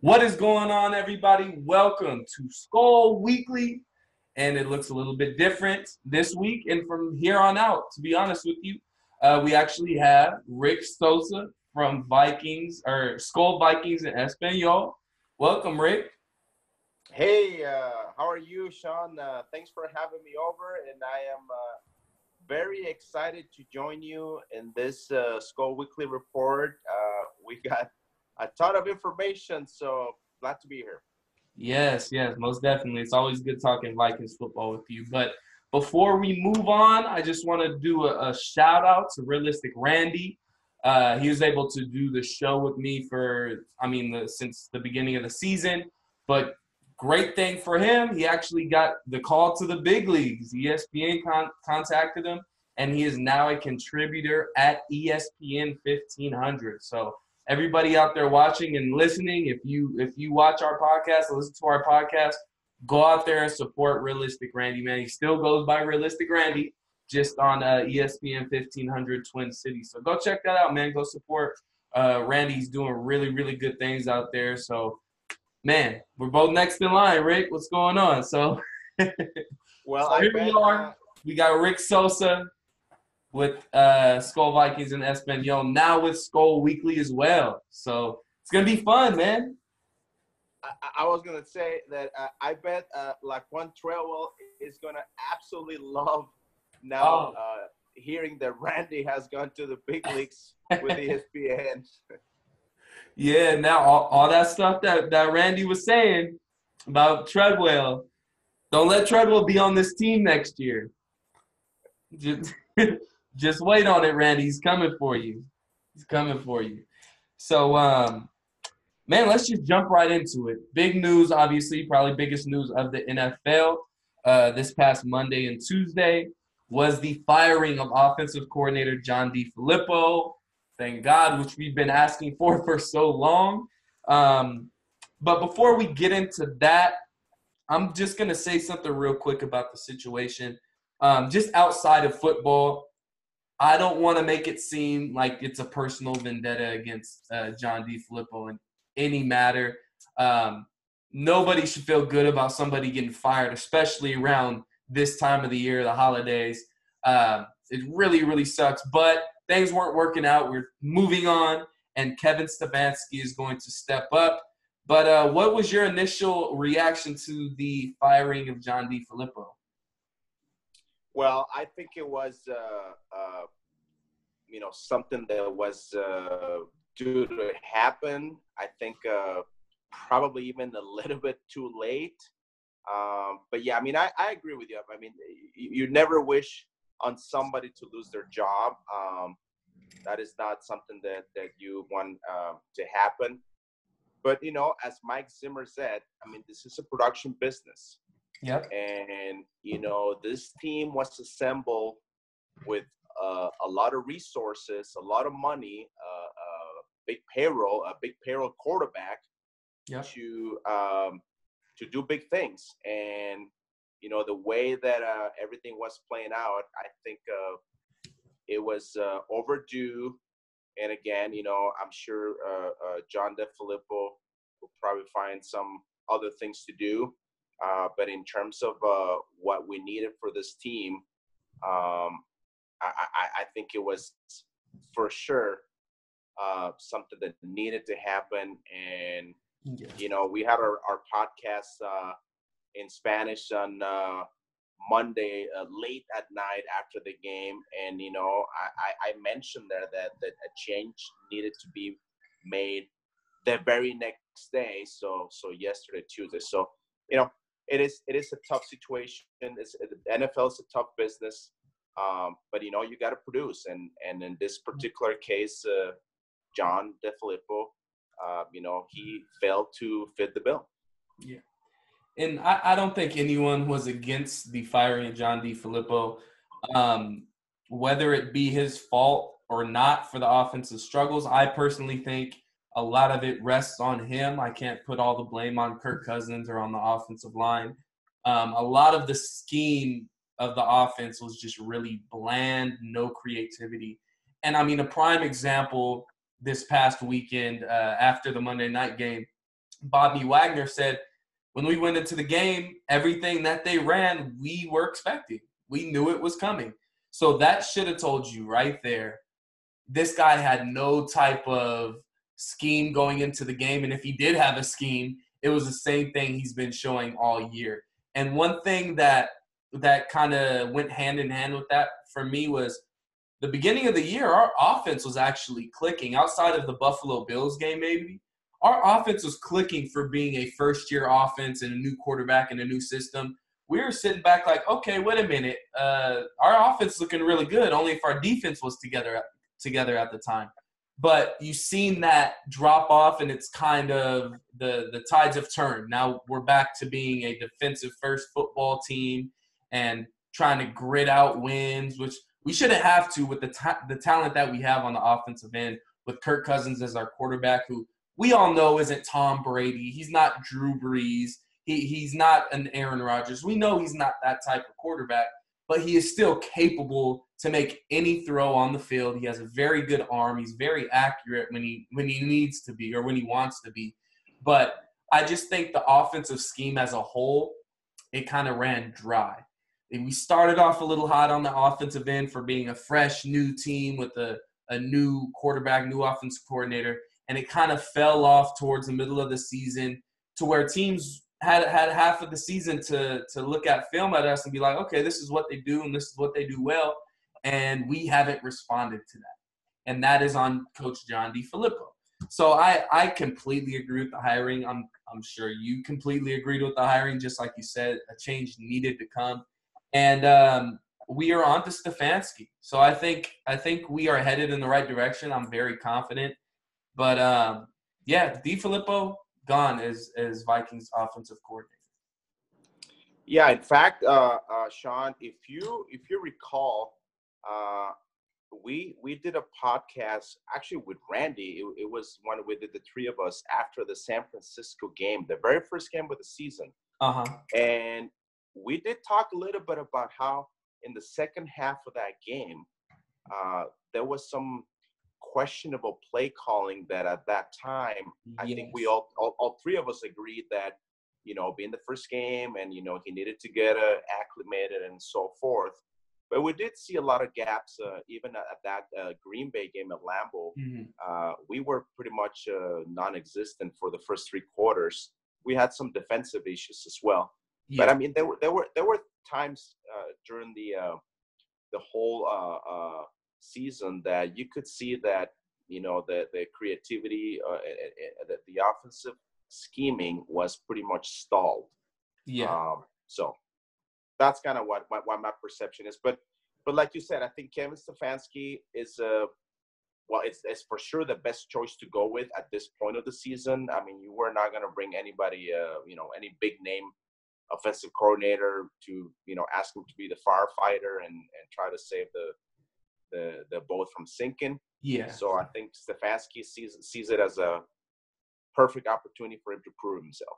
What is going on, everybody? Welcome to Skol Weekly, and it looks a little bit different this week. And from here on out, to be honest with you, we actually have Rick Sosa from Skol Vikings in Espanol. Welcome, Rick. Hey, how are you, Sean? Thanks for having me over, and I am very excited to join you in this Skol Weekly report. We got a ton of information, so glad to be here. Yes, most definitely. It's always good talking Vikings football with you. But before we move on, I just want to do a shout out to Realistic Randy. He was able to do the show with me since the beginning of the season. But great thing for him, he actually got the call to the big leagues. ESPN contacted him, and he is now a contributor at ESPN 1500. So everybody out there watching and listening, if you watch our podcast or listen to our podcast, go out there and support Realistic Randy, man. He still goes by Realistic Randy, just on ESPN 1500 Twin Cities. So go check that out, man. Go support Randy. He's doing really, really good things out there. So, man, we're both next in line, Rick. What's going on? So, Here we are. We got Rick Sosa with Skol Vikings and Espanol, now with Skol Weekly as well. So it's going to be fun, man. I was going to say that I bet Juan Trewell is going to absolutely love now hearing that Randy has gone to the big leagues with ESPN. Yeah, now all that stuff that Randy was saying about Treadwell, don't let Treadwell be on this team next year. Just wait on it, Randy. He's coming for you. So, man, let's just jump right into it. Big news, obviously, probably biggest news of the NFL this past Monday and Tuesday was the firing of offensive coordinator John Defillipo. Thank God, which we've been asking for so long. But before we get into that, I'm just going to say something real quick about the situation. Just outside of football, I don't want to make it seem like it's a personal vendetta against John Defillipo in any matter. Nobody should feel good about somebody getting fired, especially around this time of the year, the holidays. It really, really sucks. But things weren't working out. We're moving on, and Kevin Stefanski is going to step up. But what was your initial reaction to the firing of John Defillipo? Well, I think it was, something that was due to happen. I think probably even a little bit too late. But yeah, I mean, I agree with you. I mean, you never wish on somebody to lose their job. That is not something that you want to happen. But, as Mike Zimmer said, I mean, this is a production business. Yep. And, this team was assembled with a lot of resources, a lot of money, a big payroll quarterback. Yep. To do big things. And, the way that everything was playing out, I think it was overdue. And again, I'm sure John Defillipo will probably find some other things to do. But in terms of what we needed for this team, I think it was for sure something that needed to happen. And, we had our podcast in Spanish on Monday, late at night after the game. And, I mentioned there that a change needed to be made the very next day. So yesterday, Tuesday. So, it is a tough situation. The NFL is a tough business. But, you got to produce. And in this particular case, John Defillipo, he failed to fit the bill. Yeah. And I don't think anyone was against the firing of John Defillipo, whether it be his fault or not for the offensive struggles. I personally think a lot of it rests on him. I can't put all the blame on Kirk Cousins or on the offensive line. A lot of the scheme of the offense was just really bland, no creativity. And, I mean, a prime example this past weekend after the Monday night game, Bobby Wagner said, when we went into the game, everything that they ran, we were expecting. We knew it was coming. So that should have told you right there, this guy had no type of scheme going into the game. And if he did have a scheme, it was the same thing he's been showing all year. And one thing that kind of went hand in hand with that for me was the beginning of the year, our offense was actually clicking. Outside of the Buffalo Bills game, maybe, our offense was clicking for being a first-year offense and a new quarterback and a new system. We were sitting back like, okay, wait a minute. Our offense is looking really good, only if our defense was together at the time. But you've seen that drop off, and it's kind of the tides have turned. Now we're back to being a defensive-first football team and trying to grit out wins, which we shouldn't have to with the talent that we have on the offensive end with Kirk Cousins as our quarterback, who we all know isn't Tom Brady. He's not Drew Brees. He's not an Aaron Rodgers. We know he's not that type of quarterback, but he is still capable to make any throw on the field. He has a very good arm. He's very accurate when he needs to be or when he wants to be. But I just think the offensive scheme as a whole, it kind of ran dry. And we started off a little hot on the offensive end for being a fresh new team with a new quarterback, new offensive coordinator, and it kind of fell off towards the middle of the season to where teams had half of the season to look at film at us and be like, okay, this is what they do and this is what they do well, and we haven't responded to that. And that is on Coach John Defillipo. So I completely agree with the hiring. I'm sure you completely agreed with the hiring, just like you said, a change needed to come. And we are on to Stefanski. So I think we are headed in the right direction. I'm very confident. But, yeah, DeFilippo gone as Vikings offensive coordinator. Yeah, in fact, Sean, if you recall, we did a podcast actually with Randy. It was one we did, the three of us, after the San Francisco game, the very first game of the season. And we did talk a little bit about how in the second half of that game, there was some questionable play calling that at that time, I think we all three of us agreed that, being the first game and, he needed to get acclimated and so forth. But we did see a lot of gaps, even at that Green Bay game at Lambeau. We were pretty much non-existent for the first three quarters. We had some defensive issues as well. Yeah. But I mean, there were times during the whole season that you could see that the creativity, the offensive scheming was pretty much stalled. Yeah. So that's kind of what my perception is. But like you said, I think Kevin Stefanski is it's for sure the best choice to go with at this point of the season. I mean, you were not going to bring anybody, any big name offensive coordinator to, ask him to be the firefighter and try to save the boat from sinking. Yeah. So I think Stefanski sees it as a perfect opportunity for him to prove himself.